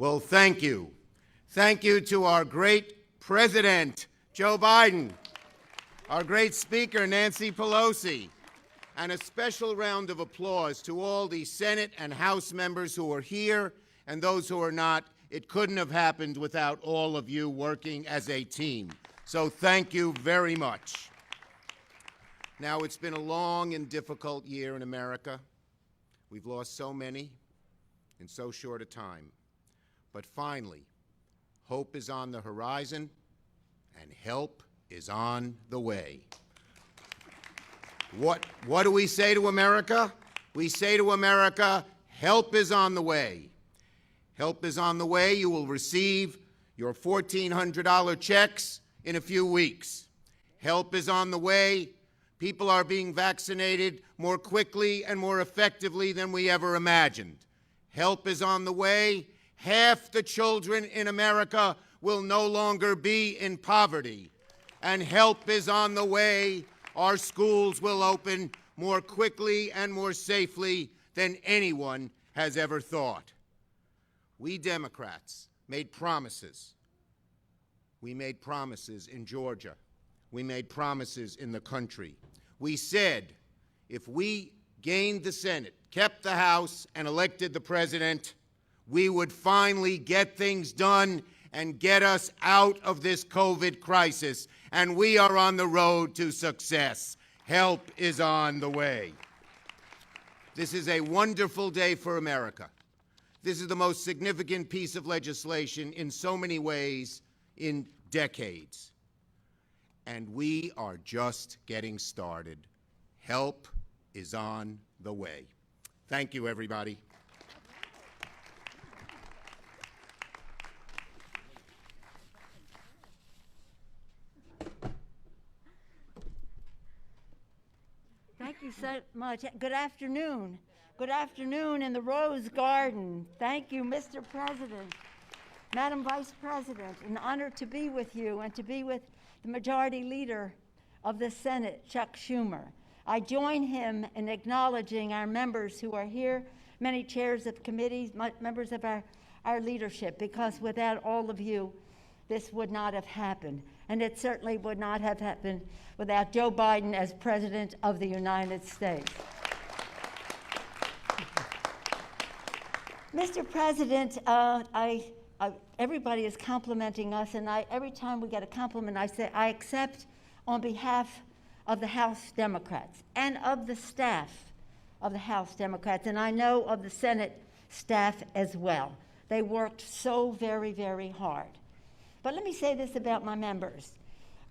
Well, thank you. Thank you to our great President, Joe Biden, our great Speaker, Nancy Pelosi, and a special round of applause to all the Senate and House members who are here and those who are not. It couldn't have happened without all of you working as a team. So thank you very much. Now, it's been a long and difficult year in America. We've lost so many in so short a time. But finally, hope is on the horizon and help is on the way. What do we say to America? We say to America, help is on the way. Help is on the way. You will receive your $1,400 checks in a few weeks. Help is on the way. People are being vaccinated more quickly and more effectively than we ever imagined. Help is on the way. Half the children in America will no longer be in poverty. And help is on the way. Our schools will open more quickly and more safely than anyone has ever thought. We Democrats made promises. We made promises in Georgia. We made promises in the country. We said if we gained the Senate, kept the House, and elected the President, we would finally get things done and get us out of this COVID crisis. And we are on the road to success. Help is on the way. This is a wonderful day for America. This is the most significant piece of legislation in so many ways in decades. And we are just getting started. Help is on the way. Thank you, everybody. Thank you so much. Good afternoon. Good afternoon in the Rose Garden. Thank you, Mr. President. Madam Vice President, an honor to be with you and to be with the Majority Leader of the Senate, Chuck Schumer. I join him in acknowledging our members who are here, many chairs of committees, members of our leadership, because without all of you, this would not have happened. And it certainly would not have happened without Joe Biden as President of the United States. Mr. President, everybody is complimenting us, and every time we get a compliment, I say, I accept on behalf of the House Democrats and of the staff of the House Democrats, and I know of the Senate staff as well. They worked so very, very hard. But let me say this about my members.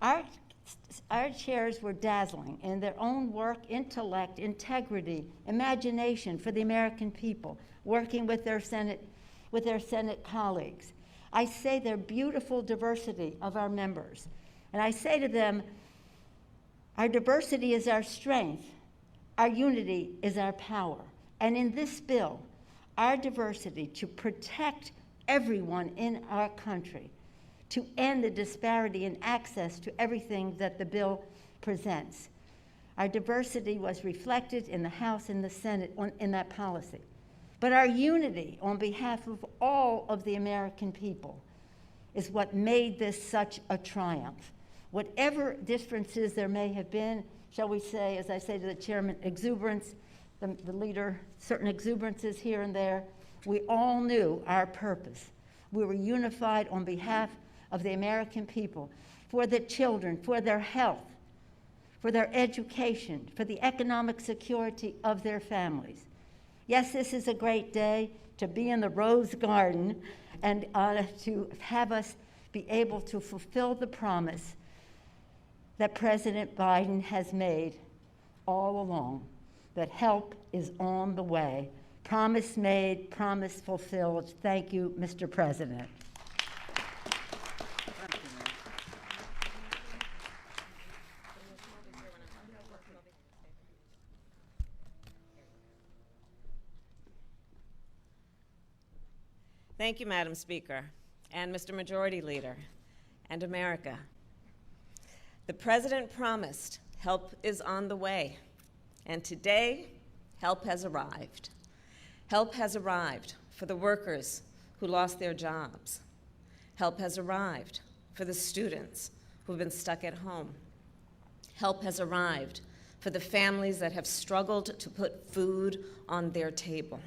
Our chairs were dazzling in their own work, intellect, integrity, imagination for the American people, working with their Senate colleagues. I say their beautiful diversity of our members. And I say to them, our diversity is our strength. Our unity is our power. And in this bill, our diversity to protect everyone in our country, to end the disparity in access to everything that the bill presents. Our diversity was reflected in the House and the Senate in that policy. But our unity on behalf of all of the American people is what made this such a triumph. Whatever differences there may have been, shall we say, as I say to the chairman, exuberance, the leader, certain exuberances here and there, we all knew our purpose. We were unified on behalf of the American people, for the children, for their health, for their education, for the economic security of their families. Yes, this is a great day to be in the Rose Garden and to have us be able to fulfill the promise that President Biden has made all along, that help is on the way. Promise made, promise fulfilled. Thank you, Mr. President. Thank you, Madam Speaker, and Mr. Majority Leader, and America. The President promised help is on the way, and today, help has arrived. Help has arrived for the workers who lost their jobs. Help has arrived for the students who've been stuck at home. Help has arrived for the families that have struggled to put food on their table,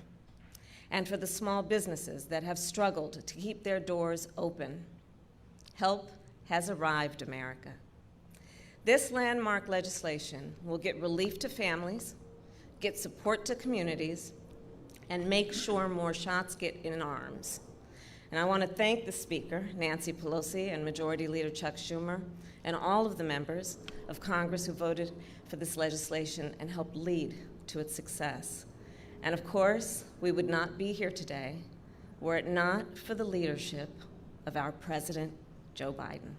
and for the small businesses that have struggled to keep their doors open. Help has arrived, America. This landmark legislation will get relief to families, get support to communities, and make sure more shots get in arms. And I want to thank the Speaker, Nancy Pelosi, and Majority Leader Chuck Schumer, and all of the members of Congress who voted for this legislation and helped lead to its success. And of course, we would not be here today were it not for the leadership of our President, Joe Biden.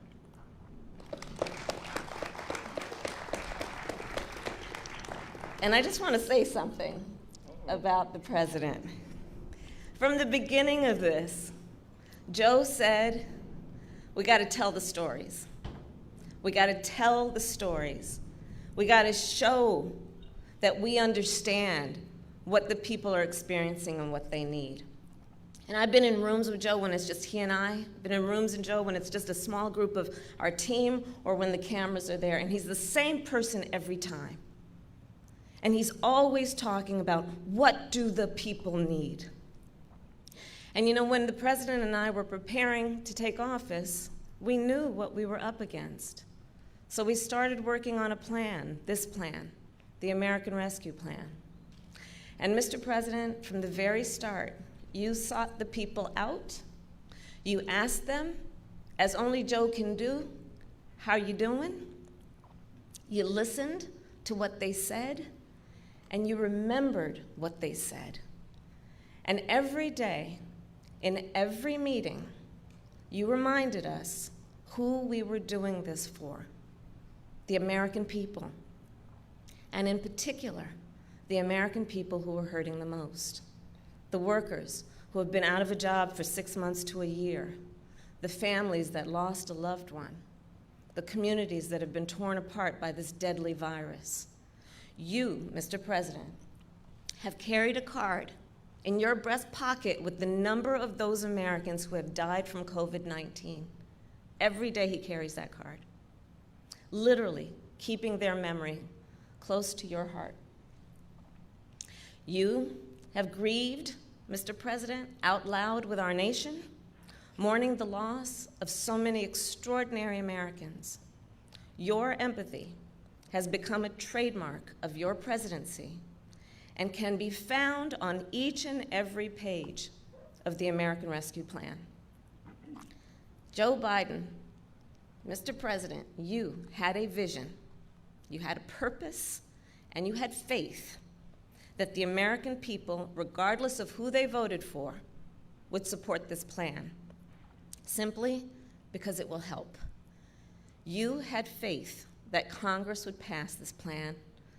And I just want to say something about the President. From the beginning of this, Joe said, we got to tell the stories. We got to tell the stories. We got to show that we understand what the people are experiencing and what they need. And I've been in rooms with Joe when it's just he and I. I've been in rooms with Joe when it's just a small group of our team or when the cameras are there, and he's the same person every time. And he's always talking about what do the people need. And you know, when the President and I were preparing to take office, we knew what we were up against. So we started working on a plan, this plan, the American Rescue Plan. And Mr. President, from the very start, you sought the people out. You asked them, as only Joe can do, how you doing? You listened to what they said, and you remembered what they said. And every day, in every meeting, you reminded us who we were doing this for, the American people, and in particular, the American people who are hurting the most, the workers who have been out of a job for 6 months to a year, the families that lost a loved one, the communities that have been torn apart by this deadly virus. You, Mr. President, have carried a card in your breast pocket with the number of those Americans who have died from COVID-19. Every day he carries that card, literally keeping their memory close to your heart. You have grieved, Mr. President, out loud with our nation, mourning the loss of so many extraordinary Americans. Your empathy has become a trademark of your presidency and can be found on each and every page of the American Rescue Plan. Joe Biden, Mr. President, you had a vision, you had a purpose, and you had faith that the American people, regardless of who they voted for, would support this plan, simply because it will help. You had faith that Congress would pass this plan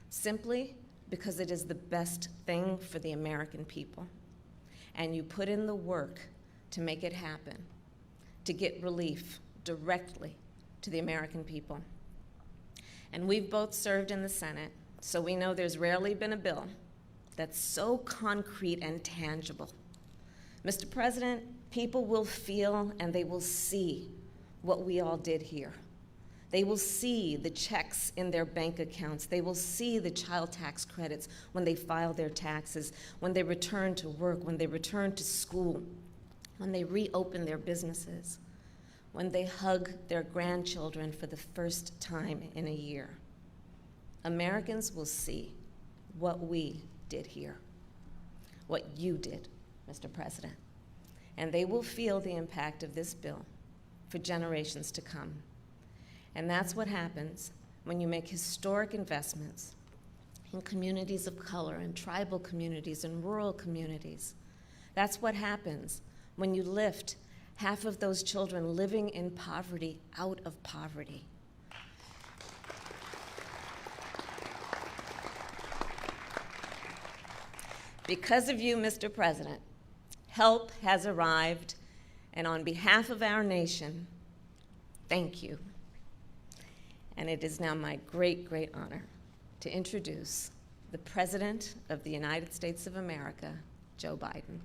simply because it is the best thing for the American people. And you put in the work to make it happen, to get relief directly to the American people. And we've both served in the Senate, so we know there's rarely been a bill that's so concrete and tangible. Mr. President, people will feel and they will see what we all did here. They will see the checks in their bank accounts. They will see the child tax credits when they file their taxes, when they return to work, when they return to school, when they reopen their businesses, when they hug their grandchildren for the first time in a year. Americans will see what we did here, what you did, Mr. President, and they will feel the impact of this bill for generations to come. And that's what happens when you make historic investments in communities of color, and tribal communities, and rural communities. That's what happens when you lift half of those children living in poverty out of poverty. Because of you, Mr. President, help has arrived, and on behalf of our nation, thank you. And it is now my great, great honor to introduce the President of the United States of America, Joe Biden.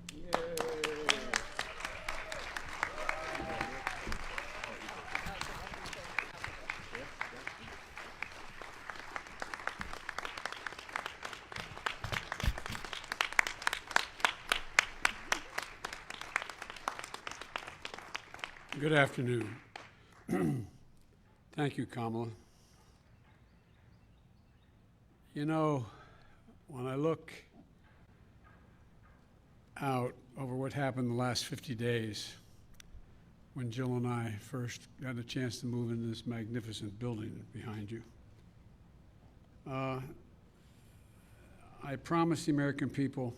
Good afternoon. Thank you, Kamala. You know, when I look out over what happened the last 50 days, when Jill and I first got a chance to move into this magnificent building behind you, I promised the American people,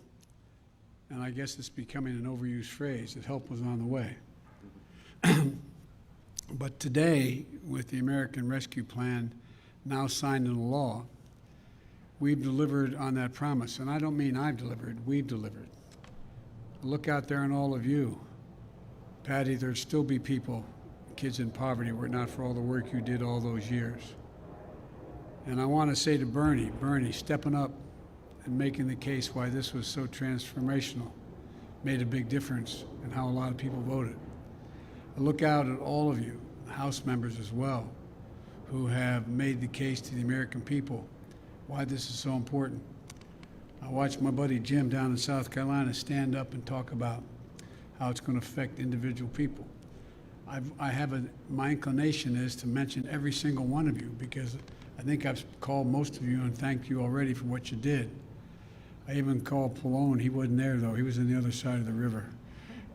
and I guess it's becoming an overused phrase, that help was on the way. But today, with the American Rescue Plan now signed into law, we've delivered on that promise. And I don't mean I've delivered, we've delivered. Look out there and all of you. Patty, there'd still be people, kids in poverty, were it not for all the work you did all those years. And I want to say to Bernie, stepping up and making the case why this was so transformational made a big difference in how a lot of people voted. I look out at all of you, House members as well, who have made the case to the American people why this is so important. I watched my buddy Jim down in South Carolina stand up and talk about how it's going to affect individual people. My inclination is to mention every single one of you, because I think I've called most of you and thanked you already for what you did. I even called Pallone. He wasn't there, though. He was on the other side of the river.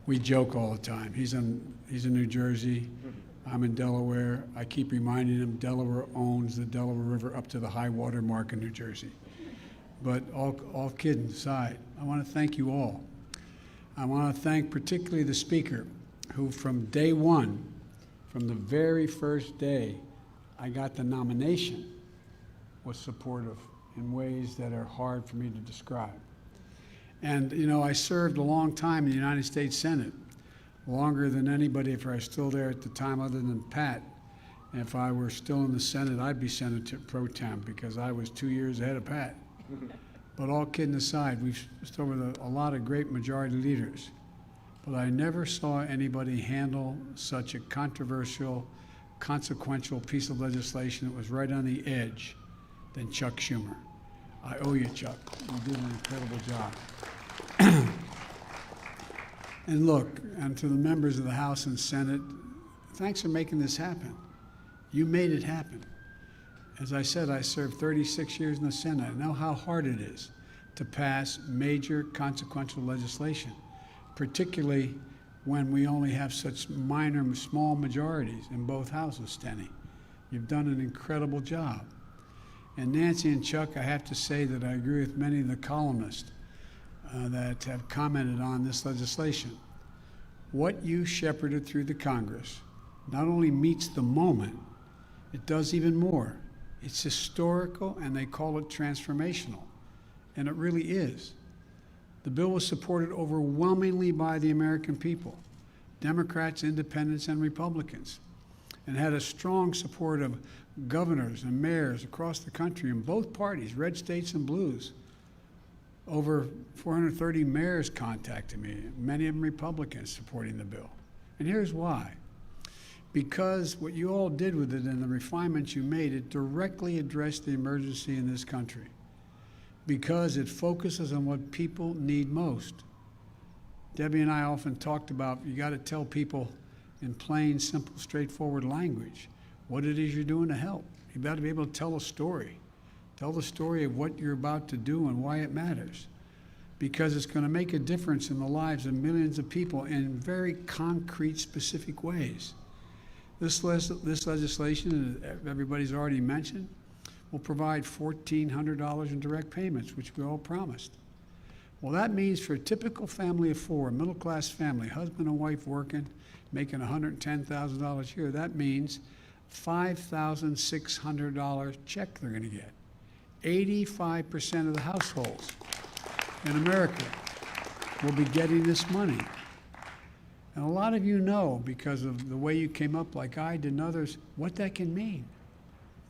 We joke all the time. He's in New Jersey. I'm in Delaware. I keep reminding him Delaware owns the Delaware River up to the high water mark in New Jersey. But all kidding aside, I want to thank you all. I want to thank particularly the Speaker, who from day one, from the very first day I got the nomination, was supportive in ways that are hard for me to describe. And, you know, I served a long time in the United States Senate, longer than anybody if I was still there at the time other than Pat. And if I were still in the Senate, I'd be Senator pro tem, because I was 2 years ahead of Pat. But all kidding aside, we've stood with a lot of great majority leaders. But I never saw anybody handle such a controversial, consequential piece of legislation that was right on the edge than Chuck Schumer. I owe you, Chuck. You did an incredible job. And look, and to the members of the House and Senate, thanks for making this happen. You made it happen. As I said, I served 36 years in the Senate. I know how hard it is to pass major consequential legislation, particularly when we only have such minor, small majorities in both houses, Steny. You've done an incredible job. And Nancy and Chuck, I have to say that I agree with many of the columnists that have commented on this legislation. What you shepherded through the Congress not only meets the moment, it does even more. It's historical, and they call it transformational, and it really is. The bill was supported overwhelmingly by the American people, Democrats, independents, and Republicans, and had a strong support of governors and mayors across the country in both parties, red states and blues. Over 430 mayors contacted me, many of them Republicans, supporting the bill. And here's why. Because what you all did with it and the refinements you made, it directly addressed the emergency in this country. Because it focuses on what people need most. Debbie and I often talked about, you got to tell people in plain, simple, straightforward language what it is you're doing to help. You've got to be able to tell a story. Tell the story of what you're about to do and why it matters. Because it's going to make a difference in the lives of millions of people in very concrete, specific ways. This legislation, everybody's already mentioned, will provide $1,400 in direct payments, which we all promised. Well, that means for a typical family of four, a middle-class family, husband and wife working, making $110,000 a year, that means $5,600 check they're going to get. 85% of the households in America will be getting this money. And a lot of you know, because of the way you came up like I did and others, what that can mean.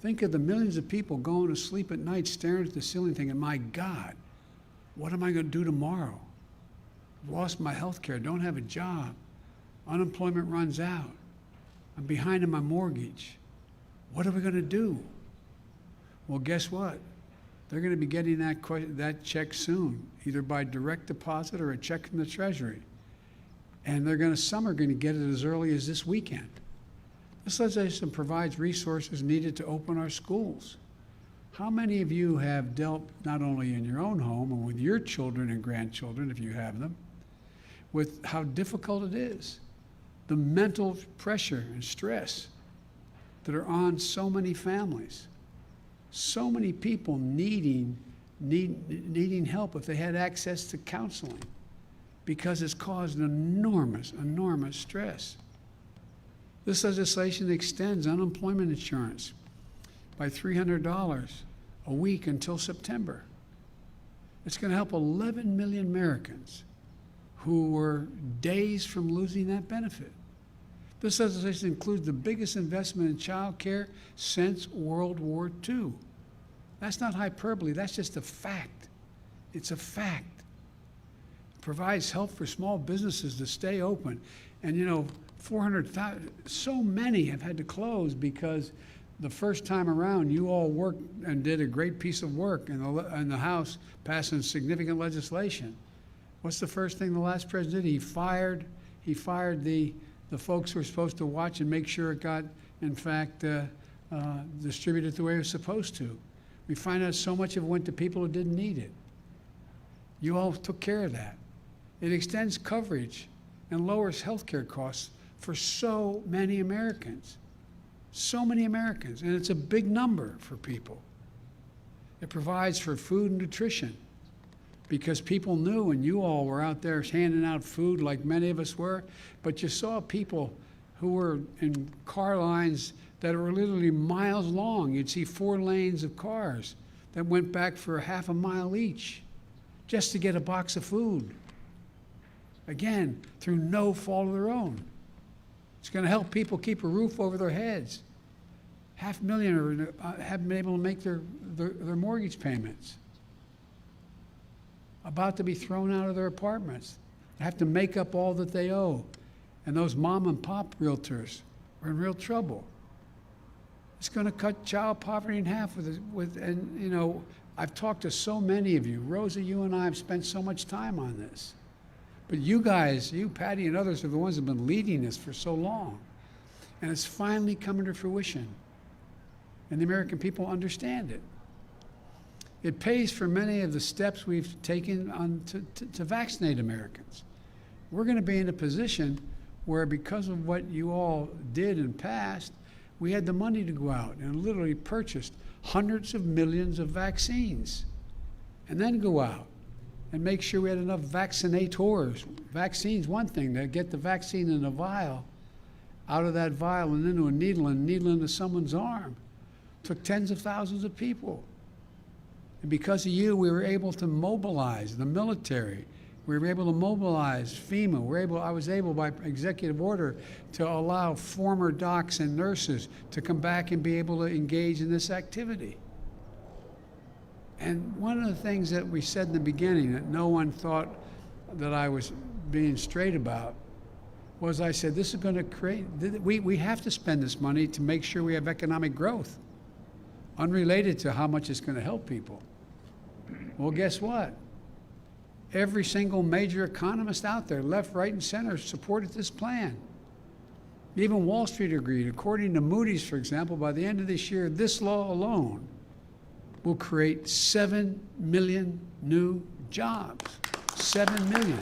Think of the millions of people going to sleep at night staring at the ceiling thinking, my God, what am I going to do tomorrow? I've lost my health care, don't have a job. Unemployment runs out. I'm behind on my mortgage. What are we going to do? Well, guess what? They're going to be getting that check soon, either by direct deposit or a check from the Treasury. And some are going to get it as early as this weekend. This legislation provides resources needed to open our schools. How many of you have dealt, not only in your own home and with your children and grandchildren, if you have them, with how difficult it is, the mental pressure and stress that are on so many families, so many people needing help if they had access to counseling, because it's caused enormous, enormous stress. This legislation extends unemployment insurance by $300 a week until September. It's going to help 11 million Americans who were days from losing that benefit. This legislation includes the biggest investment in child care since World War II. That's not hyperbole, that's just a fact. It's a fact. It provides help for small businesses to stay open. And 400,000, so many have had to close because the first time around, you all worked and did a great piece of work in the House, passing significant legislation. What's the first thing the last president did? He fired the folks who were supposed to watch and make sure it got, in fact, distributed the way it was supposed to. We find out so much of it went to people who didn't need it. You all took care of that. It extends coverage and lowers health care costs for so many Americans. So many Americans, and it's a big number for people. It provides for food and nutrition because people knew, and you all were out there handing out food like many of us were, but you saw people who were in car lines that were literally miles long. You'd see 4 lanes of cars that went back for a half a mile each just to get a box of food. Again, through no fault of their own. It's going to help people keep a roof over their heads. 500,000 haven't been able to make their mortgage payments. About to be thrown out of their apartments. They have to make up all that they owe. And those mom and pop realtors are in real trouble. It's going to cut child poverty in half I've talked to so many of you. Rosa, you and I have spent so much time on this. But you guys, you, Patty, and others are the ones who have been leading this for so long. And it's finally coming to fruition. And the American people understand it. It pays for many of the steps we've taken to vaccinate Americans. We're going to be in a position where, because of what you all did and passed, we had the money to go out and literally purchased hundreds of millions of vaccines and then go out and make sure we had enough vaccinators. Vaccine's one thing, to get the vaccine in a vial, out of that vial and into a needle and needle into someone's arm. Took tens of thousands of people. And because of you, we were able to mobilize the military. We were able to mobilize FEMA. I was able, by executive order, to allow former docs and nurses to come back and be able to engage in this activity. And one of the things that we said in the beginning that no one thought that I was being straight about was, I said, this is going to create, we have to spend this money to make sure we have economic growth, unrelated to how much it's going to help people. Well, guess what? Every single major economist out there, left, right, and center, supported this plan. Even Wall Street agreed. According to Moody's, for example, by the end of this year, this law alone will create 7 million new jobs. 7 million.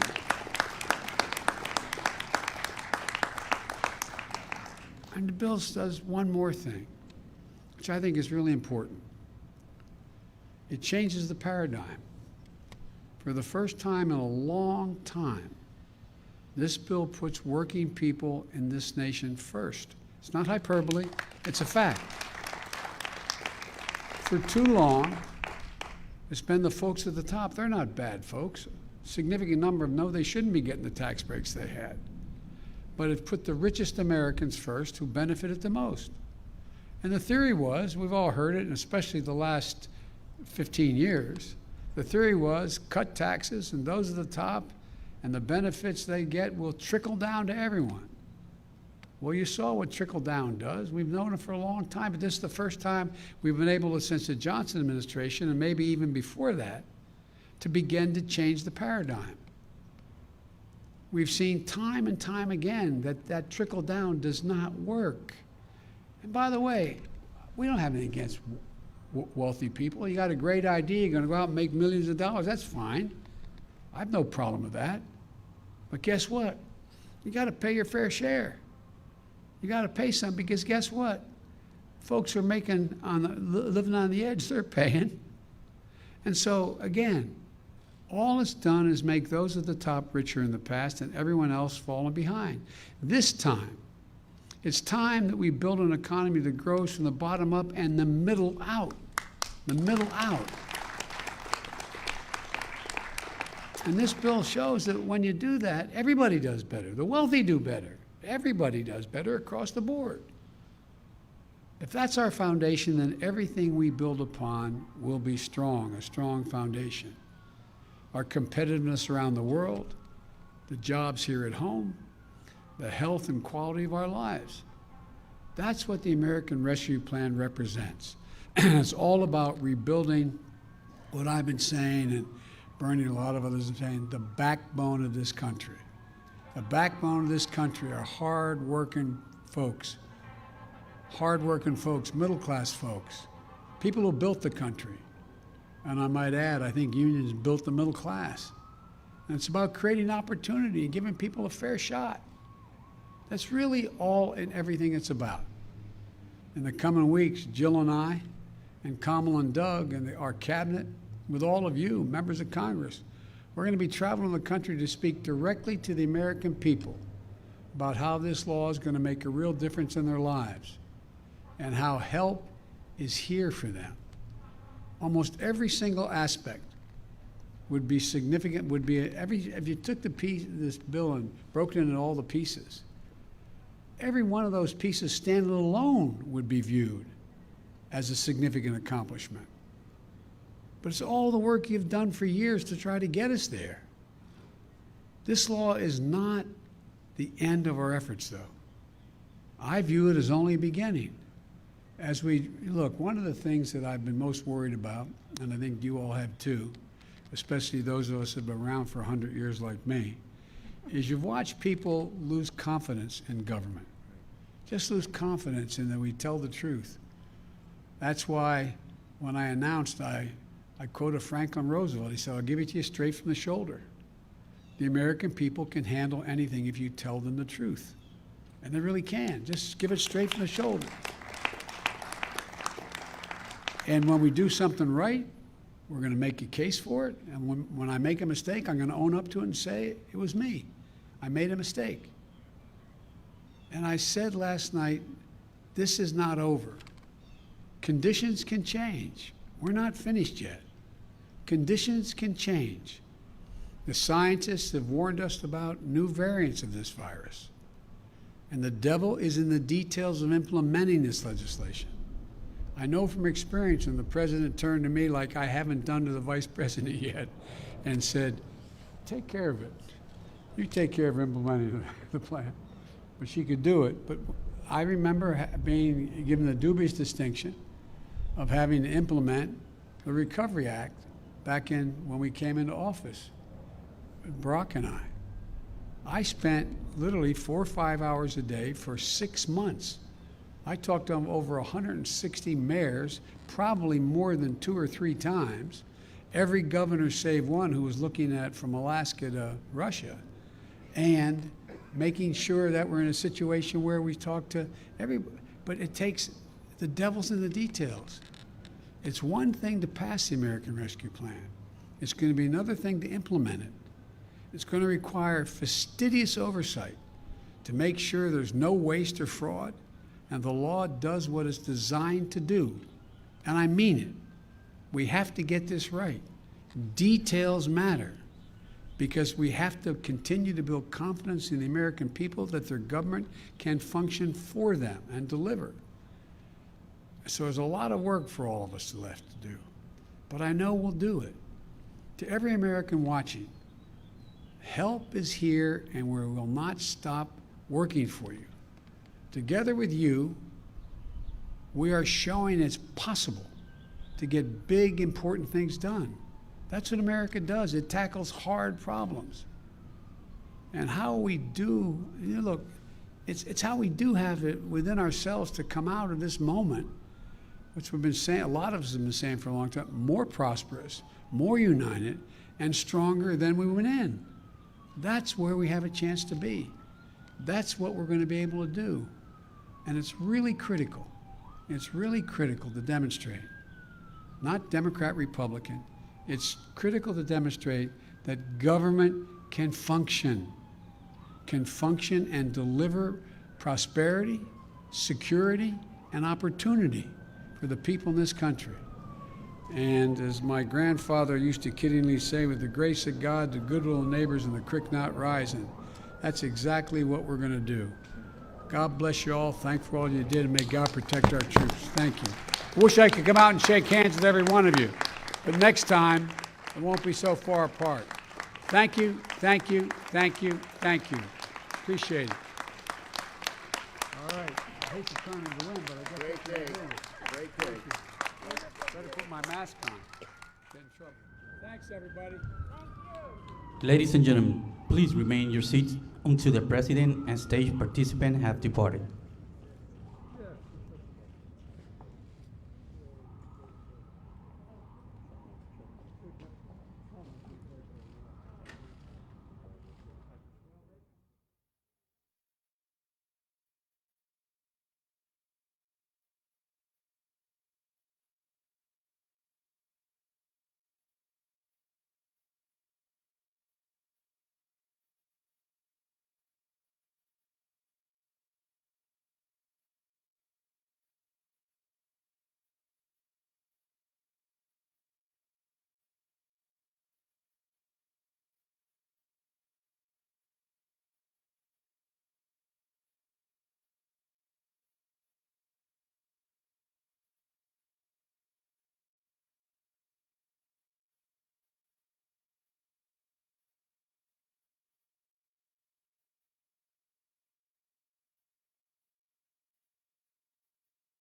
And the bill does one more thing, which I think is really important. It changes the paradigm. For the first time in a long time, this bill puts working people in this nation first. It's not hyperbole, it's a fact. For too long, it's been the folks at the top. They're not bad folks. A significant number of them know they shouldn't be getting the tax breaks they had. But it put the richest Americans first, who benefited the most. And the theory was, we've all heard it, and especially the last 15 years, the theory was cut taxes, and those at the top, and the benefits they get will trickle down to everyone. Well, you saw what trickle down does. We've known it for a long time, but this is the first time we've been able to, since the Johnson administration, and maybe even before that, to begin to change the paradigm. We've seen time and time again that that trickle down does not work. And by the way, we don't have anything against wealthy people. You got a great idea, you're going to go out and make millions of dollars, that's fine. I have no problem with that. But guess what? You got to pay your fair share. You got to pay some, because guess what? Folks who are living on the edge, they're paying. And so, again, all it's done is make those at the top richer in the past and everyone else falling behind. This time, it's time that we build an economy that grows from the bottom up and the middle out. The middle out. And this bill shows that when you do that, everybody does better. The wealthy do better. Everybody does better across the board. If that's our foundation, then everything we build upon will be strong, a strong foundation. Our competitiveness around the world, the jobs here at home, the health and quality of our lives. That's what the American Rescue Plan represents. It's all about rebuilding what I've been saying, and Bernie and a lot of others are saying, the backbone of this country. The backbone of this country are hard-working folks. Hard-working folks, middle-class folks, people who built the country. And I might add, I think unions built the middle class. And it's about creating opportunity and giving people a fair shot. That's really all and everything it's about. In the coming weeks, Jill and I, and Kamala and Doug, and our cabinet, with all of you, members of Congress, we're going to be traveling the country to speak directly to the American people about how this law is going to make a real difference in their lives and how help is here for them. Almost every single aspect would be significant, if you took this bill and broke it into all the pieces, every one of those pieces standing alone would be viewed as a significant accomplishment. But it's all the work you've done for years to try to get us there. This law is not the end of our efforts, though. I view it as only a beginning. As we look, one of the things that I've been most worried about, and I think you all have too, especially those of us who have been around for 100 years like me, is you've watched people lose confidence in government. Just lose confidence in that we tell the truth. That's why when I announced, I quoted Franklin Roosevelt. He said, "I'll give it to you straight from the shoulder. The American people can handle anything if you tell them the truth." And they really can. Just give it straight from the shoulder. And when we do something right, we're going to make a case for it. And when I make a mistake, I'm going to own up to it and say, it was me. I made a mistake. And I said last night, this is not over. Conditions can change. We're not finished yet. Conditions can change. The scientists have warned us about new variants of this virus. And the devil is in the details of implementing this legislation. I know from experience when the president turned to me like I haven't done to the vice president yet and said, take care of it. You take care of implementing the plan. But she could do it. But I remember being given the dubious distinction of having to implement the Recovery Act back when we came into office, Barack and I. I spent literally 4 or 5 hours a day for 6 months. I talked to over 160 mayors, probably more than 2 or 3 times, every governor save one who was looking at from Alaska to Russia, and making sure that we're in a situation where we talk to everybody. But it takes, the devil's in the details. It's one thing to pass the American Rescue Plan. It's going to be another thing to implement it. It's going to require fastidious oversight to make sure there's no waste or fraud, and the law does what it's designed to do. And I mean it. We have to get this right. Details matter, because we have to continue to build confidence in the American people that their government can function for them and deliver. So there's a lot of work for all of us left to do, but I know we'll do it. To every American watching, help is here, and we will not stop working for you. Together with you, we are showing it's possible to get big, important things done. That's what America does. It tackles hard problems. And how we do, look, it's how we do have it within ourselves to come out of this moment, which we've been saying, a lot of us have been saying for a long time, more prosperous, more united, and stronger than we went in. That's where we have a chance to be. That's what we're going to be able to do. And it's really critical. It's really critical to demonstrate, not Democrat, Republican. It's critical to demonstrate that government can function and deliver prosperity, security, and opportunity for the people in this country. And as my grandfather used to kiddingly say, with the grace of God, the good little neighbors, and the creek not rising, that's exactly what we're going to do. God bless you all. Thank you for all you did, and may God protect our troops. Thank you. I wish I could come out and shake hands with every one of you, but next time it won't be so far apart. Thank you, thank you, thank you, thank you. Appreciate it. All right. I hate to turn into wind, but I got Great to day. Great day. better put my mask on. Get in trouble. Thanks, everybody. Ladies and gentlemen, please remain in your seats until the President and stage participants have departed.